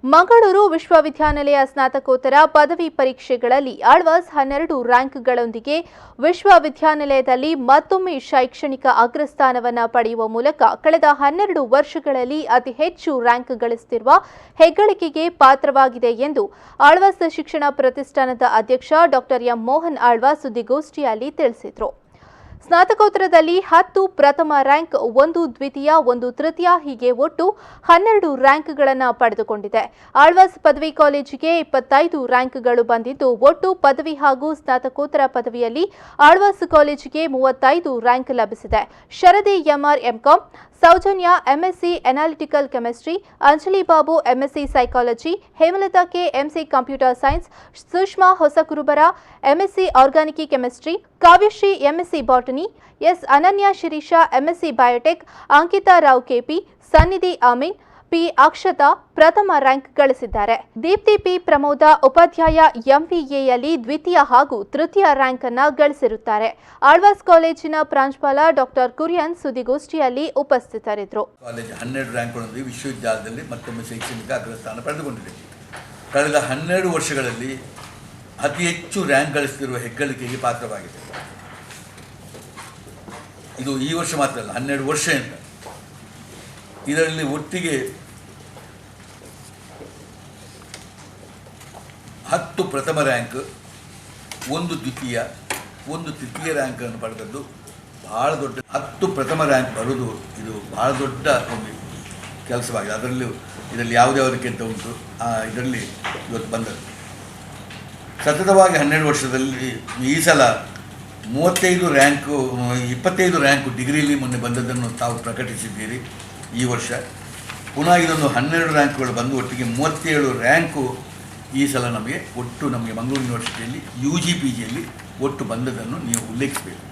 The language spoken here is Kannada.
ಮಂಗಳೂರು ವಿಶ್ವವಿದ್ಯಾನಿಲಯ ಸ್ನಾತಕೋತ್ತರ ಪದವಿ ಪರೀಕ್ಷೆಗಳಲ್ಲಿ ಆಳ್ವಾಸ್ 12 ರ್ಯಾಂಕ್ಗಳೊಂದಿಗೆ ವಿಶ್ವವಿದ್ಯಾನಿಲಯದಲ್ಲಿ ಮತ್ತೊಮ್ಮೆ ಶೈಕ್ಷಣಿಕ ಅಗ್ರಸ್ಥಾನವನ್ನು ಪಡೆಯುವ ಮೂಲಕ ಕಳೆದ 12 ವರ್ಷಗಳಲ್ಲಿ ಅತಿ ಹೆಚ್ಚು ರ್ಯಾಂಕ್ ಗಳಿಸುತ್ತಿರುವ ಹೆಗ್ಗಳಿಕೆಗೆ ಪಾತ್ರವಾಗಿದೆ ಎಂದು ಆಳ್ವಾಸ್ ಶಿಕ್ಷಣ ಪ್ರತಿಷ್ಠಾನದ ಅಧ್ಯಕ್ಷ ಡಾ ಎಂ ಮೋಹನ್ ಆಳ್ವಾಸ್ ಸುದ್ದಿಗೋಷ್ಠಿಯಲ್ಲಿ ತಿಳಿಸಿದರು. ಸ್ನಾತಕೋತ್ತರದಲ್ಲಿ 10 ಪ್ರಥಮ ರ್ಯಾಂಕ್, 1 ದ್ವಿತೀಯ, 1 ತೃತೀಯ ಹೀಗೆ ಒಟ್ಟು 12 ರ್ಯಾಂಕ್ಗಳನ್ನು ಪಡೆದುಕೊಂಡಿದೆ. ಆಳ್ವಾಸ್ ಪದವಿ ಕಾಲೇಜಿಗೆ 25 ರ್ಯಾಂಕ್ಗಳು ಬಂದಿದ್ದು ಒಟ್ಟು ಪದವಿ ಹಾಗೂ ಸ್ನಾತಕೋತ್ತರ ಪದವಿಯಲ್ಲಿ ಆಳ್ವಾಸ್ ಕಾಲೇಜಿಗೆ 35 ರ್ಯಾಂಕ್ ಲಭಿಸಿದೆ. Sharadi MR MCom, Soujanya MSc analytical chemistry, Anjali Babu MSc psychology, Hemalatha K MC computer science, Sushma Hosakurubara MSc organic chemistry, Kavyashree MSc botany, S Ananya Shirisha MSc biotech, Ankita Rao KP, Sannidhi Amin, P Akshata ಪ್ರಥಮ ರ್ಯಾಂಕ್ ಗಳಿಸಿದ್ದಾರೆ. ದೀಪ್ತಿ ಪಿ ಪ್ರಮೋದ ಉಪಾಧ್ಯಾಯ ಎಂವಿಎಯಲ್ಲಿ ದ್ವಿತೀಯ ಹಾಗೂ ತೃತೀಯ ರ್ಯಾಂಕ್ ಅನ್ನು ಗಳಿಸಿರುತ್ತಾರೆ. ಆಳ್ವಾಸ್ ಕಾಲೇಜಿನ ಪ್ರಾಂಶುಪಾಲ ಡಾಕ್ಟರ್ ಕುರಿಯನ್ ಸುದ್ದಿಗೋಷ್ಠಿಯಲ್ಲಿ ಉಪಸ್ಥಿತರಿದ್ದರು. ಕಾಲೇಜ್ 12 ರ್ಯಾಂಕ್ಗಳೊಂದಿಗೆ ವಿಶ್ವವಿದ್ಯಾಲಯದಲ್ಲಿ ಮತ್ತೊಮ್ಮೆ ಶೈಕ್ಷಣಿಕ ಅಗ್ರಸ್ಥಾನ ಪಡೆದುಕೊಂಡಿದೆ. ಕಳೆದ 12 ವರ್ಷಗಳಲ್ಲಿ ಅತಿ ಹೆಚ್ಚು ರ್ಯಾಂಕ್ ಗಳಿಸುತ್ತಿರುವ ಹೆಗ್ಗಳಿಕೆಗೆ ಪಾತ್ರವಾಗಿದೆ. ಇದು ಈ ವರ್ಷ ಮಾತ್ರ ಅಲ್ಲ, 12 ವರ್ಷದಿಂದ. ಇದರಲ್ಲಿ ಒಟ್ಟಿಗೆ 10 ಪ್ರಥಮ ರ್ಯಾಂಕ್, 1 ದ್ವಿತೀಯ, 1 ತೃತೀಯ ರ್ಯಾಂಕನ್ನು ಪಡೆದದ್ದು ಬಹಳ ದೊಡ್ಡ. 10 ಪ್ರಥಮ ರ್ಯಾಂಕ್ ಬರೋದು ಇದು ಬಹಳ ದೊಡ್ಡ ಒಂದು ಕೆಲಸವಾಗಿದೆ. ಇದರಲ್ಲಿ ಯಾವುದ್ಯಾವುದಕ್ಕಿಂತ ಉಂಟು, ಇದರಲ್ಲಿ ಇವತ್ತು ಬಂದದ್ದು. ಸತತವಾಗಿ 12 ವರ್ಷದಲ್ಲಿ ಈ ಸಲ 35 ರ್ಯಾಂಕು, 25 ರ್ಯಾಂಕು ಡಿಗ್ರಿಯಲ್ಲಿ ಮೊನ್ನೆ ಬಂದದ್ದನ್ನು ತಾವು ಪ್ರಕಟಿಸಿದ್ದೀರಿ. ಈ ವರ್ಷ ಪುನಃ ಇದೊಂದು 12 ರ್ಯಾಂಕ್ಗಳು ಬಂದು ಒಟ್ಟಿಗೆ 37 ರ್ಯಾಂಕು ಈ ಸಲ ನಮಗೆ ಮಂಗಳೂರು ಯೂನಿವರ್ಸಿಟಿಯಲ್ಲಿ UG PGಯಲ್ಲಿ ಒಟ್ಟು ಬಂದದ್ದನ್ನು ನೀವು ಉಲ್ಲೇಖಿಸಬೇಕು.